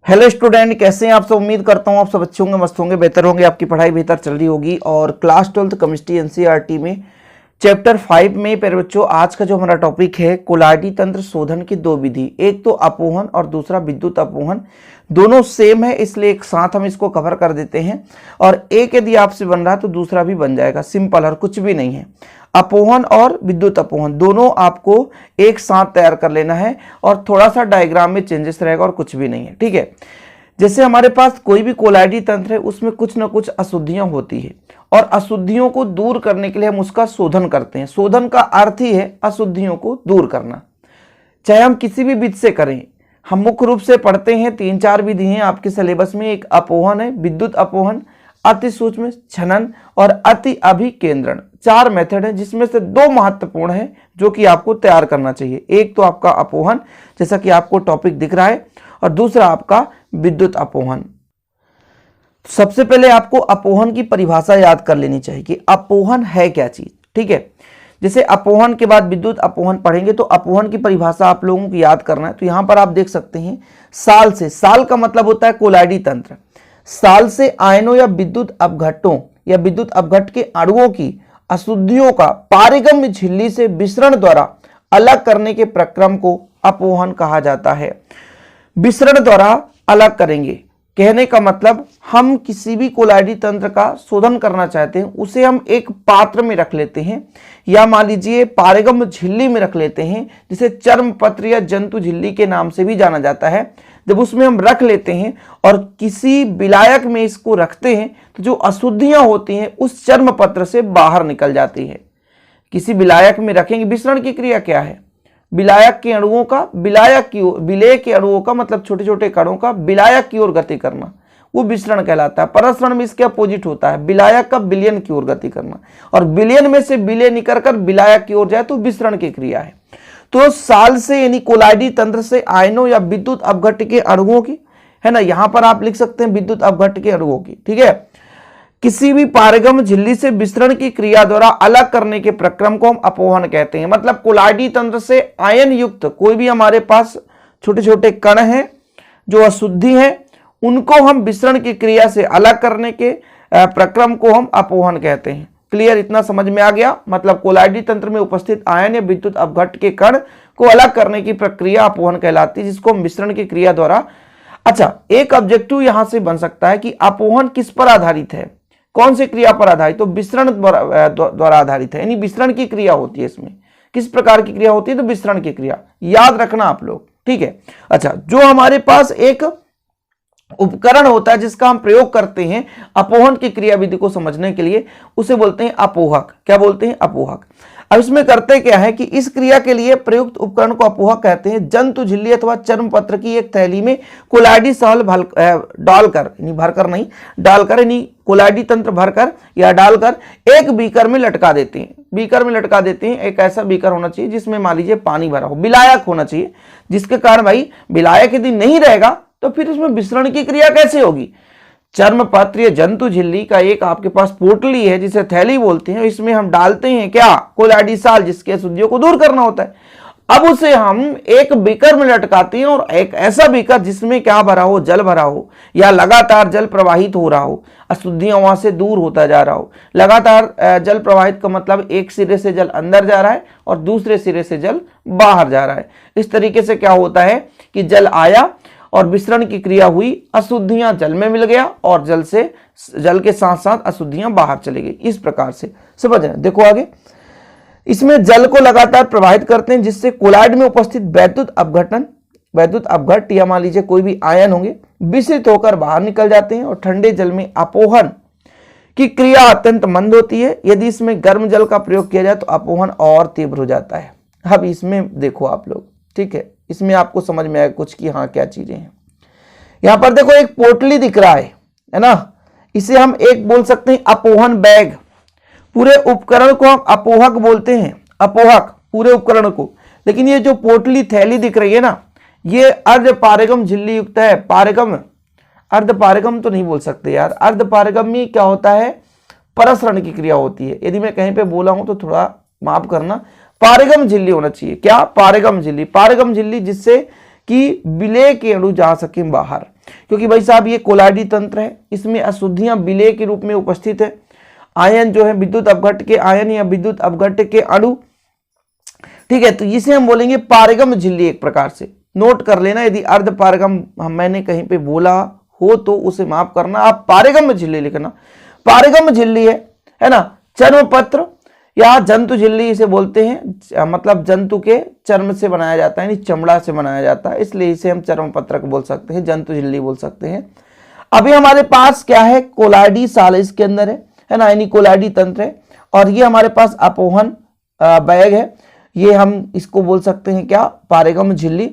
Hello student, कैसे हैं आप सब। उम्मीद करता हूं आप सब अच्छे होंगे, मस्त होंगे, बेहतर होंगे, आपकी पढ़ाई बेहतर चल रही होगी। और क्लास 12th केमिस्ट्री एनसीईआरटी में चैप्टर 5 में प्यारे बच्चों आज का जो हमारा टॉपिक है कोलाइडी तंत्र शोधन की दो विधि, एक तो अपोहन और दूसरा विद्युत अपोहन। दोनों सेम है इसलिए एक साथ हम इसको कवर कर देते हैं। और एक यदि आपसे बन रहा है तो दूसरा भी बन जाएगा, सिंपल और कुछ भी नहीं है। अपोहन और विद्युत अपोहन दोनों आपको एक साथ तैयार कर लेना है और थोड़ा सा डायग्राम में चेंजेस रहेगा और कुछ भी नहीं है, ठीक है। जैसे हमारे पास कोई भी कोलाइडी तंत्र है उसमें कुछ ना कुछ अशुद्धियां होती है और अशुद्धियों को दूर करने के लिए हम उसका शोधन करते हैं। शोधन का अर्थ ही है अशुद्धियों को दूर करना, चाहे हम किसी भी विधि से करें। हम मुख्य रूप से पढ़ते हैं 3-4 विधि हैं आपके सिलेबस में। एक अपोहन है, विद्युत अपोहन, अति सूक्ष्म छनन और अति अभिकेंद्रण। 4 मेथड है जिसमें से 2 महत्वपूर्ण है जो कि आपको तैयार करना चाहिए। एक तो आपका अपोहन जैसा कि आपको टॉपिक दिख रहा है और दूसरा आपका विद्युत अपोहन। सबसे पहले आपको अपोहन की परिभाषा याद कर लेनी चाहिए कि अपोहन है क्या चीज, ठीक है। जैसे अपोहन के बाद विद्युत अपोहन पढ़ेंगे तो अपोहन की परिभाषा आप लोगों को याद करना है। तो यहां पर आप देख सकते हैं साल से, साल का मतलब होता है कोलाइडी तंत्र। साल से आयनों या विद्युत अपघट्टों या विद्युत अपघट्ट के अणुओं की अशुद्धियों का पारगम्य झिल्ली से विसरण द्वारा अलग करने के प्रक्रम को अपोहन कहा जाता है। विसरण द्वारा अलग करेंगे, कहने का मतलब हम किसी भी कोलाइडी तंत्र का शोधन करना चाहते हैं, उसे हम एक पात्र में रख लेते हैं या मान लीजिए पारगम्य झिल्ली में रख लेते हैं, जिसे चर्मपत्र या जंतु झिल्ली के नाम से भी जाना जाता है। जब उसमें हम रख लेते हैं और किसी विलायक में इसको रखते हैं तो जो अशुद्धियां होती हैं उस चर्मपत्र से बाहर निकल जाती है। किसी विलायक में रखेंगे, विसरण की क्रिया क्या है? विलायक के अणुओं का विलायक की ओर, विलेय के अणुओं का मतलब छोटे छोटे कणों का विलायक की ओर गति करना, वो विसरण कहलाता है। परसरण में इसके अपोजिट होता है, विलायक का विलयन की ओर गति करना, और विलयन में से विलय निकलकर विलायक की ओर जाए तो विसरण की क्रिया है। तो साल से यानी कोलाइडी तंत्र से आयनों या विद्युत अपघट्ट के अणुओं की, है ना, यहां पर आप लिख सकते हैं विद्युत अपघट्ट के अणुओं की, ठीक है, किसी भी पारगम्य झिल्ली से विसरण की क्रिया द्वारा अलग करने के प्रक्रम को हम अपोहन कहते हैं। मतलब कोलाइडी तंत्र से आयन युक्त कोई भी हमारे पास छोटे छोटे कण हैं जो अशुद्धि है, उनको हम विसरण की क्रिया से अलग करने के प्रक्रम को हम अपोहन कहते हैं। क्लियर, इतना समझ में आ गया? मतलब कोलाइडी तंत्र में उपस्थित आयन या विद्युत अपघट्ट के कण को अलग करने की प्रक्रिया अपोहन कहलाती है, जिसको हम विसरण की क्रिया द्वारा। अच्छा, एक ऑब्जेक्टिव यहां से बन सकता है कि अपोहन किस पर आधारित है, कौन सी क्रिया पर आधारित? तो विसरण द्वारा आधारित है, यानी विसरण की क्रिया होती है। इसमें किस प्रकार की क्रिया होती है? तो विसरण की क्रिया, याद रखना आप लोग, ठीक है। अच्छा, जो हमारे पास एक उपकरण होता है जिसका हम प्रयोग करते हैं अपोहन की क्रिया विधि को समझने के लिए, उसे बोलते हैं अपोहक। क्या बोलते हैं? अपोहक। अब इसमें करते क्या है कि इस क्रिया के लिए प्रयुक्त उपकरण को अपोहक कहते हैं। जंतु झिल्ली अथवा चर्मपत्र की एक थैली में कोलाइडी साल डालकर, भरकर नहीं, डालकर यानी कोलाइडी तंत्र भरकर या डालकर एक बीकर में लटका देते हैं। बीकर में लटका देते हैं, एक ऐसा बीकर होना चाहिए जिसमें मान लीजिए पानी भरा हो, विलायक होना चाहिए, जिसके कारण भाई विलायक यदि नहीं रहेगा तो फिर उसमें विसरण की क्रिया कैसे होगी? चर्मपत्र या जंतु झिल्ली का एक आपके पास पोटली है जिसे थैली बोलते हैं, इसमें हम डालते हैं क्या? कोलाइडी साल, जिसके अशुद्धियों को दूर करना होता है। अब उसे हम एक बीकर में लटकाते हैं और एक ऐसा बीकर जिसमें क्या भरा हो? जल भरा हो या लगातार जल प्रवाहित हो रहा हो, अशुद्धियां वहां से दूर होता जा रहा हो। लगातार जल प्रवाहित का मतलब एक सिरे से जल अंदर जा रहा है और दूसरे सिरे से जल बाहर जा रहा है। इस तरीके से क्या होता है कि जल आया और विसरण की क्रिया हुई, अशुद्धियां जल में मिल गया और जल के साथ साथ अशुद्धियां बाहर चली गई। इस प्रकार से समझ रहे हैं? देखो आगे, इसमें जल को लगातार प्रवाहित करते हैं जिससे कोलाइड में उपस्थित वैद्युत अपघट्ट या मान लीजिए कोई भी आयन होंगे विसरित होकर बाहर निकल जाते हैं। और ठंडे जल में अपोहन की क्रिया अत्यंत मंद होती है। यदि इसमें गर्म जल का प्रयोग किया जाए तो अपोहन और तीव्र हो जाता है। अब इसमें देखो आप लोग, ठीक है, इसमें आपको समझ में आएगा कुछ कि हाँ क्या चीजें हैं। यहां पर देखो एक पोटली दिख रहा है ना, इसे हम एक बोल सकते हैं अपोहन बैग। पूरे उपकरण को हम अपोहक बोलते हैं, अपोहक पूरे उपकरण को। लेकिन ये जो पोटली थैली दिख रही है ना, ये अर्ध पारगम झिल्ली युक्त है। पारगम, अर्ध पारगम तो नहीं बोल सकते यार, अर्ध पारगम में क्या होता है? परसरण की क्रिया होती है। यदि मैं कहीं पे बोला हूं तो थोड़ा माफ करना, पारगम झिल्ली होना चाहिए। क्या? पारगम झिल्ली। पारगम झिल्ली जिससे कि विलेय के अणु जा सके बाहर। क्योंकि भाई साहब ये कोलाइडी तंत्र है, इसमें अशुद्धियां विलेय के रूप में उपस्थित है। आयन जो है विद्युत अपघट्ट के आयन या विद्युत अपघट्ट के अणु, ठीक है, तो इसे हम बोलेंगे पारगम्य झिल्ली। एक प्रकार से नोट कर लेना, यदि अर्ध पारगम मैंने कहीं पे बोला हो तो उसे माफ करना, आप पारगम्य झिल्ली लिखना। पारगम्य झिल्ली है ना। चर्मपत्र या जंतु झिल्ली इसे बोलते हैं, मतलब जंतु के चर्म से बनाया जाता है, यानी चमड़ा से बनाया जाता है, इसलिए इसे हम चर्मपत्रक बोल सकते हैं, जंतु झिल्ली बोल सकते हैं। अभी हमारे पास क्या है, कोलाइडी साल इसके अंदर है ना, यानी कोलाइडी तंत्र है। और ये हमारे पास अपोहन बैग है, ये हम इसको बोल सकते हैं क्या, पारगम्य झिल्ली।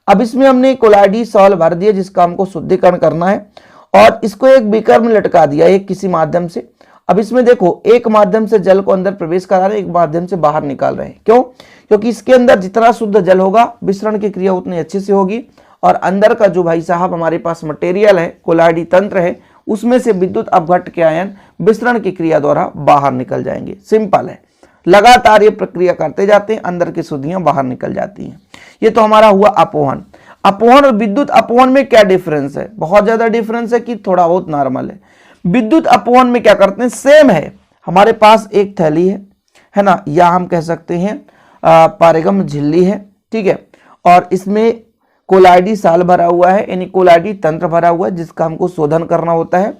अब इसमें हमने कोलाइडी सॉल भर दिया जिसका हमको शुद्धिकरण करना है, और इसको एक बीकर में लटका दिया एक किसी माध्यम से। अब इसमें देखो, एक माध्यम से जल को अंदर प्रवेश करा रहे हैं, एक माध्यम से बाहर निकाल रहे हैं। क्यों? क्योंकि इसके अंदर जितना शुद्ध जल होगा विसरण की क्रिया उतनी अच्छे से होगी, और अंदर का जो भाई साहब हमारे पास मटेरियल है, कोलाइडी तंत्र है, उसमें से विद्युत अपघट्ट के आयन विसरण की क्रिया द्वारा बाहर निकल जाएंगे। सिंपल है, लगातार ये प्रक्रिया करते जाते हैं, अंदर की शुद्धियां बाहर निकल जाती हैं। ये तो हमारा हुआ अपोहन। अपोहन और विद्युत अपोहन में क्या डिफरेंस है? बहुत ज्यादा डिफरेंस है कि थोड़ा बहुत नॉर्मल है। विद्युत अपोहन में क्या करते हैं, सेम है, हमारे पास एक थैली है ना, या हम कह सकते हैं पारगम्य झिल्ली है, ठीक है, और इसमें कोलाइडी साल भरा हुआ है, यानी कोलाइडी तंत्र भरा हुआ है जिसका हमको शोधन करना होता है।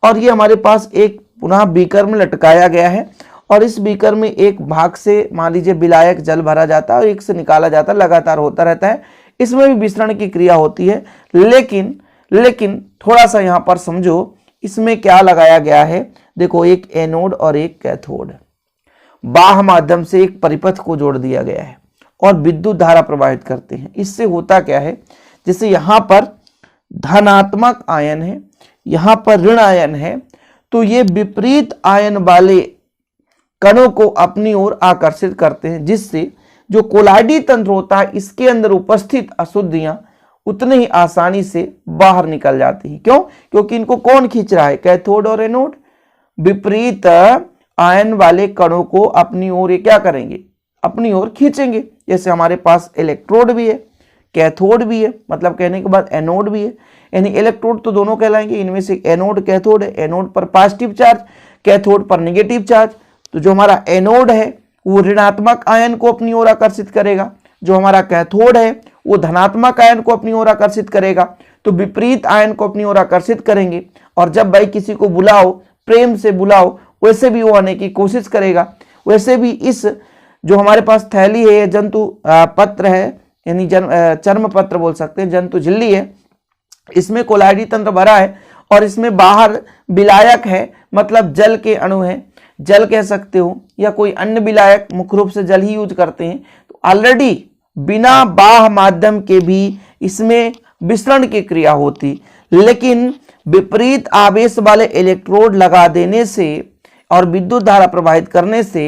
और ये हमारे पास एक पुनः बीकर में लटकाया गया है, और इस बीकर में एक भाग से मान लीजिए विलायक जल भरा जाता है और एक से निकाला जाता है, लगातार होता रहता है। इसमें भी विसरण की क्रिया होती है, लेकिन थोड़ा सा यहाँ पर समझो, इसमें क्या लगाया गया है, देखो एक एनोड और एक कैथोड, बाह्य माध्यम से एक परिपथ को जोड़ दिया गया है और विद्युत धारा प्रवाहित करते हैं। इससे होता क्या है, जैसे यहाँ पर धनात्मक आयन है, यहाँ पर ऋण आयन है, तो ये विपरीत आयन वाले कणों को अपनी ओर आकर्षित करते हैं, जिससे जो कोलाइडी तंत्र होता है इसके अंदर उपस्थित अशुद्धियां उतने ही आसानी से बाहर निकल जाती हैं। क्यों? क्योंकि इनको कौन खींच रहा है, कैथोड और एनोड। विपरीत आयन वाले कणों को अपनी ओर ये क्या करेंगे, अपनी ओर खींचेंगे। जैसे हमारे पास इलेक्ट्रोड भी है, कैथोड भी है, मतलब कहने के बाद एनोड भी है, यानी इलेक्ट्रोड तो दोनों कहलाएंगे, इनमें से एनोड कैथोड है। एनोड पर पॉजिटिव चार्ज, कैथोड पर नेगेटिव चार्ज। तो जो हमारा एनोड है वो ऋणात्मक आयन को अपनी ओर आकर्षित करेगा, जो हमारा कैथोड है वो धनात्मक आयन को अपनी ओर आकर्षित करेगा। तो विपरीत आयन को अपनी ओर आकर्षित करेंगे, और जब भाई किसी को बुलाओ, प्रेम से बुलाओ, वैसे भी वो आने की कोशिश करेगा। वैसे भी इस जो हमारे पास थैली है, ये जंतु पत्र है, यानी चर्म पत्र बोल सकते हैं, जंतु झिल्ली है, इसमें कोलाइडी तंत्र भरा है, और इसमें बाहर विलायक है, मतलब जल के अणु है, जल कह सकते हो, या कोई अन्य विलायक, मुख्य रूप से जल ही यूज करते हैं। तो ऑलरेडी बिना बाह्य माध्यम के भी इसमें विसरण की क्रिया होती, लेकिन विपरीत आवेश वाले इलेक्ट्रोड लगा देने से और विद्युत धारा प्रवाहित करने से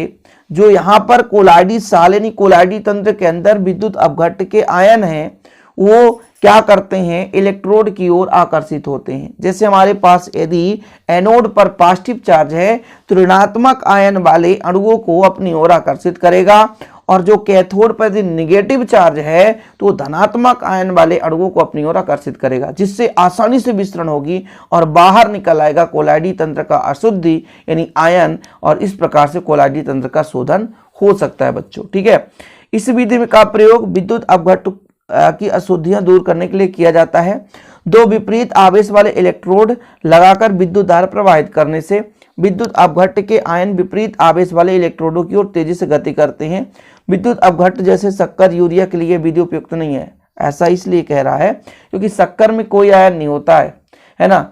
जो यहाँ पर कोलाइडी साल यानी कोलाइडी तंत्र के अंदर विद्युत अपघट्ट के आयन हैं, वो क्या करते हैं, इलेक्ट्रोड की ओर आकर्षित होते हैं। जैसे हमारे पास यदि एनोड पर पॉजिटिव चार्ज है तो ऋणात्मक आयन वाले अणुओं को अपनी ओर आकर्षित करेगा, और जो कैथोड पर यदि निगेटिव चार्ज है तो धनात्मक आयन वाले अणुओं को अपनी ओर आकर्षित करेगा, जिससे आसानी से विसरण होगी और बाहर निकल आएगा कोलाइडी तंत्र का अशुद्धि यानी आयन, और इस प्रकार से कोलाइडी तंत्र का शोधन हो सकता है बच्चों। ठीक है, इस विधि का प्रयोग विद्युत अपघट्ट की अशुद्धियां दूर करने के लिए किया जाता है। दो विपरीत आवेश वाले इलेक्ट्रोड लगाकर विद्युत धारा प्रवाहित करने से विद्युत अपघट्ट के आयन विपरीत आवेश वाले इलेक्ट्रोडों की ओर तेजी से गति करते हैं। विद्युत अपघट्ट जैसे शक्कर, यूरिया के लिए विधि उपयुक्त नहीं है। ऐसा इसलिए कह रहा है क्योंकि शक्कर में कोई आयन नहीं होता है ना।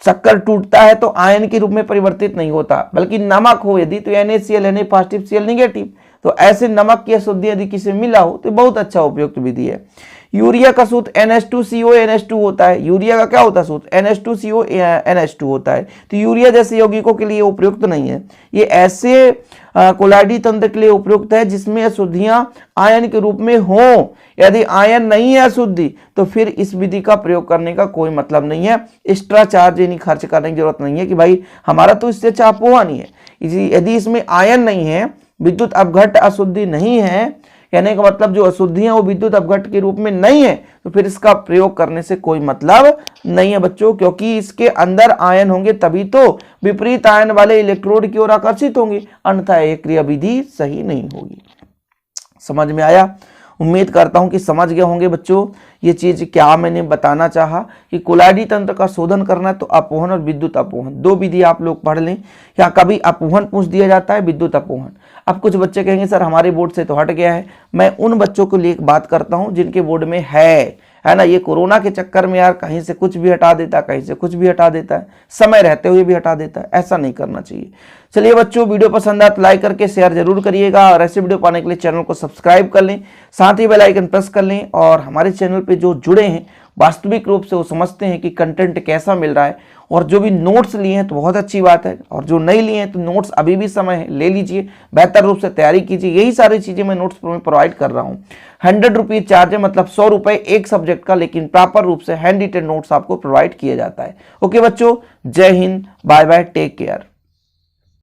शक्कर टूटता है तो आयन के रूप में परिवर्तित नहीं होता, बल्कि नमक हो यदि तो NaCl Na positive Cl negative, तो ऐसे नमक की अशुद्धि यदि किसी मिला हो तो बहुत अच्छा उपयुक्त विधि है। यूरिया का सूत्र NH2CO NH2 होता है। यूरिया का क्या होता है सूत्र, NH2CO NH2 होता है। तो यूरिया जैसे यौगिकों के लिए उपयुक्त नहीं है। ये ऐसे कोलाइडी तंत्र के लिए उपयुक्त है जिसमें अशुद्धियां आयन के रूप में हो। यदि आयन नहीं है अशुद्धि तो फिर इस विधि का प्रयोग करने का कोई मतलब नहीं है। एक्स्ट्रा चार्ज यानी खर्च करने की जरूरत नहीं है कि भाई हमारा तो इससे चाप हुआ नहीं है। यदि इसमें आयन नहीं है, विद्युत अपघट्ट अशुद्धि नहीं है, कहने का मतलब जो अशुद्धियां वो विद्युत अपघट्ट के रूप में नहीं है, तो फिर इसका प्रयोग करने से कोई मतलब नहीं है बच्चों, क्योंकि इसके अंदर आयन होंगे तभी तो विपरीत आयन वाले इलेक्ट्रोड की ओर आकर्षित होंगे, अन्यथा ये क्रिया विधि सही नहीं होगी। समझ में आया? उम्मीद करता हूं कि समझ गए होंगे बच्चों ये चीज क्या मैंने बताना चाहा कि कोलाइडी तंत्र का शोधन करना है तो अपवहन और विद्युत अपवहन दो विधि आप लोग पढ़ लें। या कभी अपवहन पूछ दिया जाता है, विद्युत अपवहन। अब कुछ बच्चे कहेंगे सर हमारे बोर्ड से तो हट गया है। मैं उन बच्चों को लिए एक बात करता हूं जिनके बोर्ड में है ना। ये कोरोना के चक्कर में यार कहीं से कुछ भी हटा देता है, कहीं से कुछ भी हटा देता है, समय रहते हुए भी हटा देता है, ऐसा नहीं करना चाहिए। चलिए बच्चों, वीडियो पसंद आए तो लाइक करके शेयर जरूर करिएगा और ऐसे वीडियो पाने के लिए चैनल को सब्सक्राइब कर लें, साथ ही बेल आइकन प्रेस कर लें। और हमारे चैनल पे जो जुड़े हैं वास्तविक रूप से वो समझते हैं कि कंटेंट कैसा मिल रहा है, और जो भी नोट्स लिए हैं तो बहुत अच्छी बात है, और जो नहीं लिए हैं तो नोट्स अभी भी समय है, ले लीजिए, बेहतर रूप से तैयारी कीजिए। यही सारी चीजें मैं नोट्स में प्रोवाइड कर रहा हूँ। 100 रुपीज चार्ज है, मतलब 100 रुपए एक सब्जेक्ट का, लेकिन प्रॉपर रूप से हैंड रिटेन नोट्स आपको प्रोवाइड किया जाता है। ओके बच्चों, जय हिंद, बाय बाय, टेक केयर।